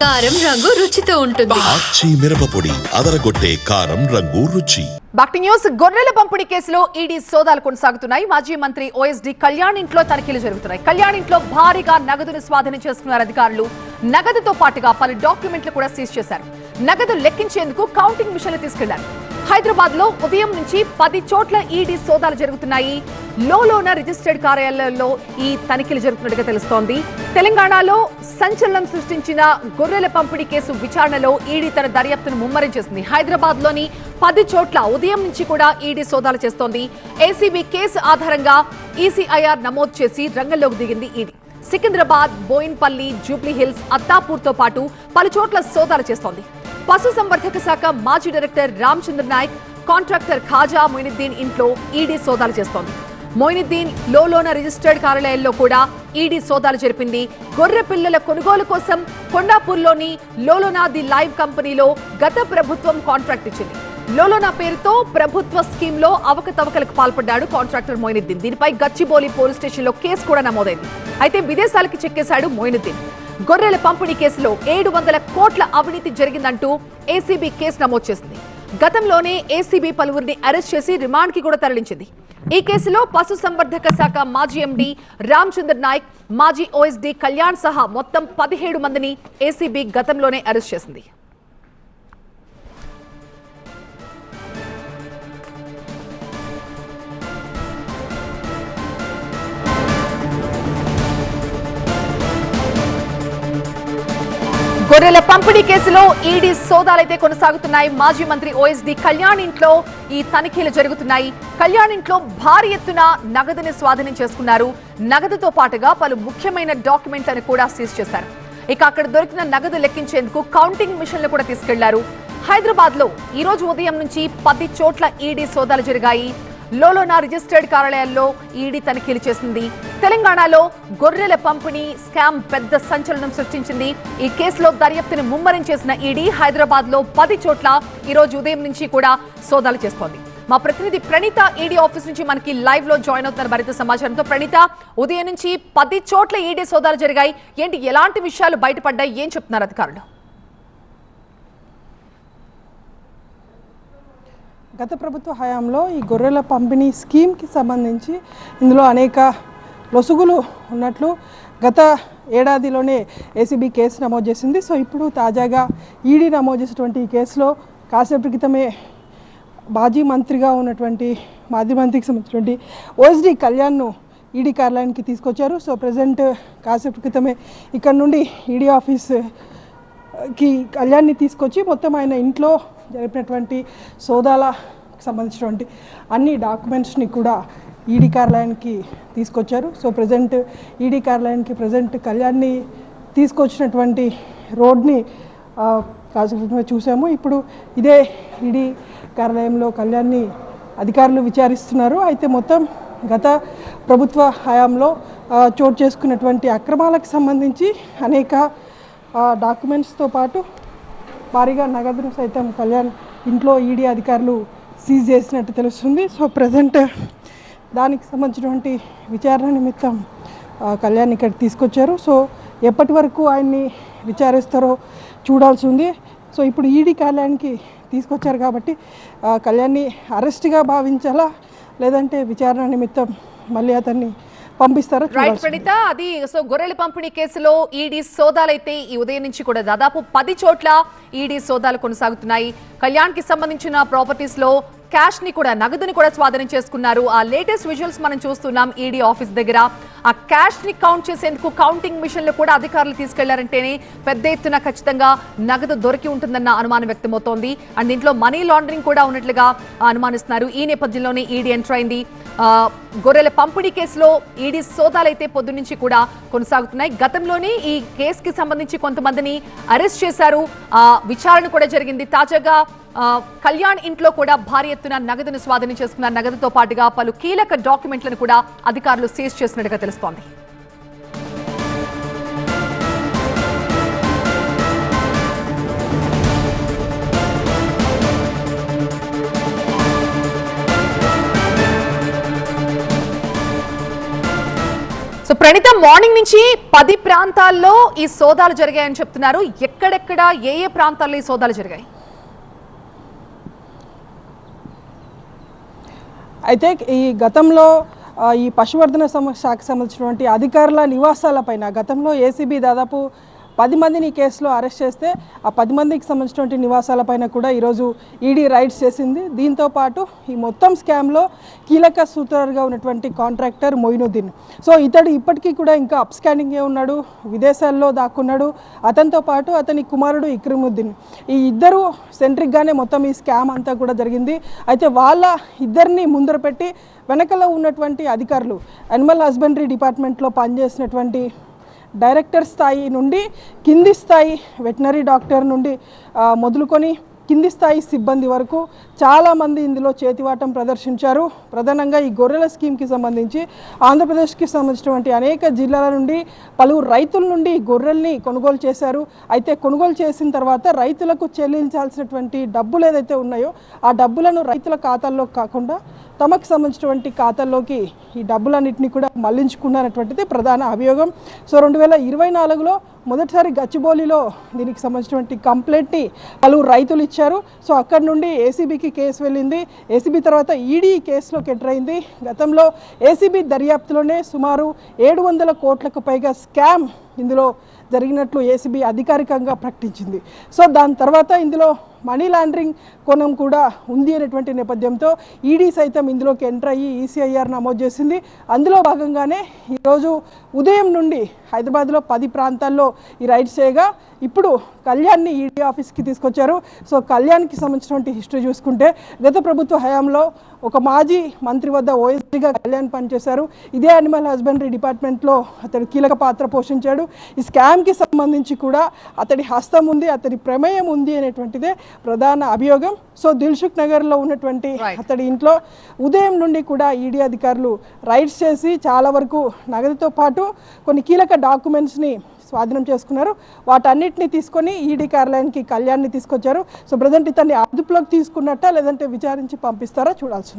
కారం రంగు రుచితో ఉంటుంది. ఆచి మిరపపొడి అదరగొట్టే కారం రంగు రుచి. బాక్టి న్యూస్. గొర్రెల పంపిణీ కేసులో ఈడీ సోదాలు కొనసాగుతున్నాయి. మాజీ మంత్రి ఓఎస్డీ కళ్యాణ్ ఇంట్లో తనిఖీలు జరుగుతున్నాయి. కళ్యాణ్ ఇంట్లో భారీగా నగదును స్వాధీనం చేసుకున్నారు అధికారులు. నగదుతో పాటుగా పలు డాక్యుమెంట్లు కూడా సీజ్ చేశారు. నగదు లెక్కించేందుకు కౌంటింగ్ మిషన్లు తీసుకెళ్లారు. హైదరాబాద్ లో ఉదయం నుంచి 10 చోట్ల ఈడీ సోదాలు జరుగుతున్నాయి. లోలోన రిజిస్టర్డ్ కార్యాలయాల్లో ఈ తనిఖీలు జరుగుతున్నట్టుగా తెలుస్తోంది. తెలంగాణలో సంచలనం సృష్టించిన గొర్రెల పంపిణీ కేసు విచారణలో ఈడీ తన దర్యాప్తును ముమ్మరం చేసింది. హైదరాబాద్ లోని 10 చోట్ల ఉదయం నుంచి కూడా ఈడీ సోదాలు చేస్తోంది. ఏసీబీ కేసు ఆధారంగా ఈసీఐఆర్ నమోదు చేసి రంగంలోకి దిగింది ఈడీ. సికింద్రాబాద్, బోయిన్పల్లి, జూబ్లీ హిల్స్, అత్తాపూర్ తో పాటు పలు చోట్ల సోదాలు చేస్తోంది. పశుసంవర్ధక శాఖ మాజీ డైరెక్టర్ రామచంద్ర నాయక్, కాంట్రాక్టర్ ఖాజా మొయినుద్దీన్ ఇంట్లో ఈడీ సోదాలు చేస్తోంది. మొయినుద్దీన్ లోలోన రిజిస్టర్డ్ కార్యాలయంలో కూడా ఈడీ సోదాలు జరిపింది. గొర్రె పిల్లల కొనుగోలు కోసం కొండాపూర్లోని లోలోనా ది లైవ్ కంపెనీలో గత ప్రభుత్వం కాంట్రాక్ట్ ఇచ్చింది. లోలోనా పేరుతో ప్రభుత్వ స్కీమ్ లో అవకతవకలకు పాల్పడ్డాడు కాంట్రాక్టర్ మొయినుద్దీన్. దీనిపై గచ్చిబౌలి పోలీస్ స్టేషన్ లో కేసు కూడా నమోదైంది. అయితే విదేశాలకు చెక్కేశాడు మొయినుద్దీన్. గొర్రెల పంపిణీ కేసులో 700 కోట్ల అవినీతి జరిగిందంటూ ఏసీబీ కేసు నమోదు చేసింది. గతంలోనే ఏసీబీ పలువురిని అరెస్ట్ చేసి రిమాండ్ కి కూడా తరలించింది. ఈ కేసులో పశుసంవర్ధక శాఖ మాజీ ఎండీ రామచంద్ర నాయక్, మాజీ ఓఎస్డీ కళ్యాణ్ సహా మొత్తం 17 మందిని ఏసీబీ గతంలోనే అరెస్ట్ చేసింది. గొర్రెల పంపిణీ కేసులో ఈడీ సోదాలైతే కొనసాగుతున్నాయి. మాజీ మంత్రి ఓఎస్డీ కళ్యాణ్ ఇంట్లో ఈ తనిఖీలు జరుగుతున్నాయి. కళ్యాణ్ ఇంట్లో భారీ ఎత్తున నగదుని స్వాధీనం చేసుకున్నారు. నగదుతో పాటుగా పలు ముఖ్యమైన డాక్యుమెంట్లను కూడా సీజ్ చేశారు. ఇక అక్కడ దొరికిన నగదు లెక్కించేందుకు కౌంటింగ్ మిషన్లు కూడా తీసుకెళ్లారు. హైదరాబాద్ లో ఈ రోజు ఉదయం నుంచి 10 చోట్ల ఈడీ సోదాలు జరిగాయి. లోలోనా రిజిస్టర్డ్ కార్యాలయాల్లో ఈడీ తనిఖీలు చేసింది. తెలంగాణలో గొర్రెల పంపిణీ స్కామ్ పెద్ద సంచలనం సృష్టించింది. ఈ కేసులో దర్యాప్తును ముమ్మరం చేసిన ఈడీ హైదరాబాద్ లో 10 చోట్ల ఈ రోజు ఉదయం నుంచి కూడా సోదాలు చేస్తోంది. మా ప్రతినిధి ప్రణీత ఈడీ ఆఫీస్ నుంచి మనకి లైవ్ లో జాయిన్ అవుతున్నారు మరింత సమాచారంతో. ప్రణీత, ఉదయం నుంచి 10 చోట్ల ఈడీ సోదాలు జరిగాయి. ఏంటి, ఎలాంటి విషయాలు బయటపడ్డాయి, ఏం చెప్తున్నారు అధికారులు? గత ప్రభుత్వ హయాంలో ఈ గొర్రెల పంపిణీ స్కీమ్కి సంబంధించి ఇందులో అనేక లొసుగులు ఉన్నట్లు గత ఏడాదిలోనే ఏసీబీ కేసు నమోదు చేసింది. సో ఇప్పుడు తాజాగా ఈడీ నమోదు చేసినటువంటి ఈ కేసులో కాసేపటి క్రితమే మాజీ మంత్రికి సంబంధించినటువంటి ఓఎస్డీ కళ్యాణ్ను ఈడీ కార్యాలయానికి తీసుకొచ్చారు. సో ప్రజెంట్ కాసేపటి క్రితమే ఇక్కడ నుండి ఈడీ ఆఫీస్కి కళ్యాణ్ని తీసుకొచ్చి మొత్తం ఆయన ఇంట్లో జరిపినటువంటి సోదాలకు సంబంధించినటువంటి అన్ని డాక్యుమెంట్స్ని కూడా ఈడీ కార్యాలయానికి తీసుకొచ్చారు. సో ప్రజెంట్ ఈడీ కార్యాలయానికి కళ్యాణ్ని తీసుకొచ్చినటువంటి రోడ్ని కాసేపు చూసాము. ఇప్పుడు ఇదే ఈడీ కార్యాలయంలో కళ్యాణ్ని అధికారులు విచారిస్తున్నారు. అయితే మొత్తం గత ప్రభుత్వ హయాంలో చోటు చేసుకున్నటువంటి అక్రమాలకు సంబంధించి అనేక డాక్యుమెంట్స్తో పాటు భారీగా నగదును సైతం కళ్యాణ్ ఇంట్లో ఈడీ అధికారులు సీజ్ చేసినట్టు తెలుస్తుంది. సో ప్రజెంట్ దానికి సంబంధించినటువంటి విచారణ నిమిత్తం కళ్యాణ్ ఇక్కడ తీసుకొచ్చారు. సో ఎప్పటి వరకు ఆయన్ని విచారిస్తారో చూడాల్సి ఉంది. సో ఇప్పుడు ఈడీ కార్యాలయానికి తీసుకొచ్చారు కాబట్టి కళ్యాణ్ని అరెస్ట్గా భావించాలా, లేదంటే విచారణ నిమిత్తం మళ్ళీ అతన్ని పంపిస్తారు. రైట్ ప్రణీత, అది సో గొర్రెల పంపిణీ కేసులో ఈడీ సోదాలైతే ఈ ఉదయం నుంచి కూడా దాదాపు 10 చోట్ల ఈడీ సోదాలు కొనసాగుతున్నాయి. కళ్యాణ్ కి సంబంధించిన ప్రాపర్టీస్ లో క్యాష్ ని కూడా, నగదుని కూడా స్వాధీనం చేసుకున్నారు. ఆ లేటెస్ట్ విజువల్స్ మనం చూస్తున్నాం ఈడీ ఆఫీస్ దగ్గర. ఆ క్యాష్ ని కౌంట్ చేసేందుకు కౌంటింగ్ మిషన్లు కూడా అధికారులు తీసుకెళ్లారంటేనే పెద్ద ఎత్తున ఖచ్చితంగా నగదు దొరికి ఉంటుందన్న అనుమానం వ్యక్తమవుతోంది. అండ్ దీంట్లో మనీ లాండరింగ్ కూడా ఉన్నట్లుగా అనుమానిస్తున్నారు. ఈ నేపథ్యంలోనే ఈడీ ఎంటర్ అయింది. గొర్రెల పంపిణీ కేసులో ఈడీ సోదాలైతే పొద్దున్నుంచి కూడా కొనసాగుతున్నాయి. గతంలోనే ఈ కేసుకి సంబంధించి కొంతమందిని అరెస్ట్ చేశారు. విచారణ కూడా జరిగింది. తాజాగా కళ్యాణ్ ఇంట్లో కూడా భారీ ఎత్తున నగదును స్వాధీనం చేసుకున్న నగదుతో పాటుగా పలు కీలక డాక్యుమెంట్లను కూడా అధికారులు సీజ్ చేసినట్టుగా తెలుస్తోంది. సో ప్రణీత మార్నింగ్ నుంచి 10 ప్రాంతాల్లో ఈ సోదాలు జరిగాయని చెప్తున్నారు. ఎక్కడెక్కడ ఏ ఏ ప్రాంతాల్లో ఈ సోదాలు జరిగాయి? అయితే ఈ గతంలో ఈ పశువర్ధన శాఖకు సంబంధించినటువంటి అధికారుల నివాసాలపైన గతంలో ఏసీబీ దాదాపు 10 మందిని కేసులో అరెస్ట్ చేస్తే ఆ 10 మందికి సంబంధించినటువంటి నివాసాలపైన కూడా ఈరోజు ఈడీ రైడ్స్ చేసింది. దీంతో పాటు ఈ మొత్తం స్కామ్లో కీలక సూత్రధారిగా ఉన్నటువంటి కాంట్రాక్టర్ మొయినుద్దీన్. సో ఇతడు ఇప్పటికీ కూడా ఇంకా అప్స్కాండింగే ఉన్నాడు, విదేశాల్లో దాక్కున్నాడు. అతనితో పాటు అతని కుమారుడు ఇక్రముద్దీన్, ఈ ఇద్దరు సెంట్రిక్గానే మొత్తం ఈ స్కామ్ అంతా కూడా జరిగింది. అయితే వాళ్ళ ఇద్దరిని ముందర పెట్టి వెనకలో ఉన్నటువంటి అధికారులు అనిమల్ హస్బెండరీ డిపార్ట్మెంట్లో పనిచేసినటువంటి డైరెక్టర్ స్థాయి నుండి కింది స్థాయి వెటనరీ డాక్టర్ నుండి మొదలుకొని కింది స్థాయి సిబ్బంది వరకు చాలామంది ఇందులో చేతివాటం ప్రదర్శించారు. ప్రధానంగా ఈ గొర్రెల స్కీమ్కి సంబంధించి ఆంధ్రప్రదేశ్కి సంబంధించినటువంటి అనేక జిల్లాల నుండి పలువురు రైతుల నుండి గొర్రెల్ని కొనుగోలు చేశారు. అయితే కొనుగోలు చేసిన తర్వాత రైతులకు చెల్లించాల్సినటువంటి డబ్బులు ఏదైతే ఉన్నాయో ఆ డబ్బులను రైతుల ఖాతాల్లో కాకుండా తమకు సంబంధించినటువంటి ఖాతాల్లోకి ఈ డబ్బులన్నింటినీ కూడా మళ్లించుకున్నటువంటిది ప్రధాన అభియోగం. సో 2024లో మొదటిసారి గచ్చిబౌలిలో దీనికి సంబంధించినటువంటి కంప్లైంట్ని పలువురు రైతులు ఇచ్చారు. సో అక్కడి నుండి ఏసీబీకి కేసు వెళ్ళింది. ఏసీబీ తర్వాత ఈడీ కేసులోకి ఎంటర్ అయింది. గతంలో ఏసీబీ దర్యాప్తులోనే సుమారు 700 కోట్లకు పైగా స్కామ్ ఇందులో జరిగినట్లు ఏసీబీ అధికారికంగా ప్రకటించింది. సో దాని తర్వాత ఇందులో మనీ లాండరింగ్ కోణం కూడా ఉంది అనేటువంటి నేపథ్యంతో ఈడీ సైతం ఇందులోకి ఎంటర్ అయ్యి ఈసీఐఆర్ నమోదు చేసింది. అందులో భాగంగానే ఈరోజు ఉదయం నుండి హైదరాబాద్లో 10 ప్రాంతాల్లో ఈ రైడ్స్ చేయగా ఇప్పుడు కళ్యాణ్ని ఈడీ ఆఫీస్కి తీసుకొచ్చారు. సో కళ్యాణ్కి సంబంధించినటువంటి హిస్టరీ చూసుకుంటే గత ప్రభుత్వ హయాంలో ఒక మాజీ మంత్రి వద్ద ఓఎస్డీగా కళ్యాణ్ పనిచేశారు. ఇదే అనిమల్ హస్బెండరీ డిపార్ట్మెంట్లో అతడు కీలక పాత్ర పోషించాడు. ఈ స్కామ్కి సంబంధించి కూడా అతడి హస్తం ఉంది, అతడి ప్రమేయం ఉంది అనేటువంటిదే ప్రధాన అభియోగం. సో దిల్సుఖ్ నగర్లో ఉన్నటువంటి అతడి ఇంట్లో ఉదయం నుండి కూడా ఈడీ అధికారులు రైడ్స్ చేసి చాలా వరకు నగదుతో పాటు కొన్ని కీలక డాక్యుమెంట్స్ని స్వాధీనం చేసుకున్నారు. వాటన్నిటిని తీసుకొని ఈడీ కార్యాలయానికి కళ్యాణ్ని తీసుకొచ్చారు. సో ప్రజెంట్ ఇతన్ని అదుపులోకి తీసుకున్నట్ట లేదంటే విచారించి పంపిస్తారా చూడాల్సింది.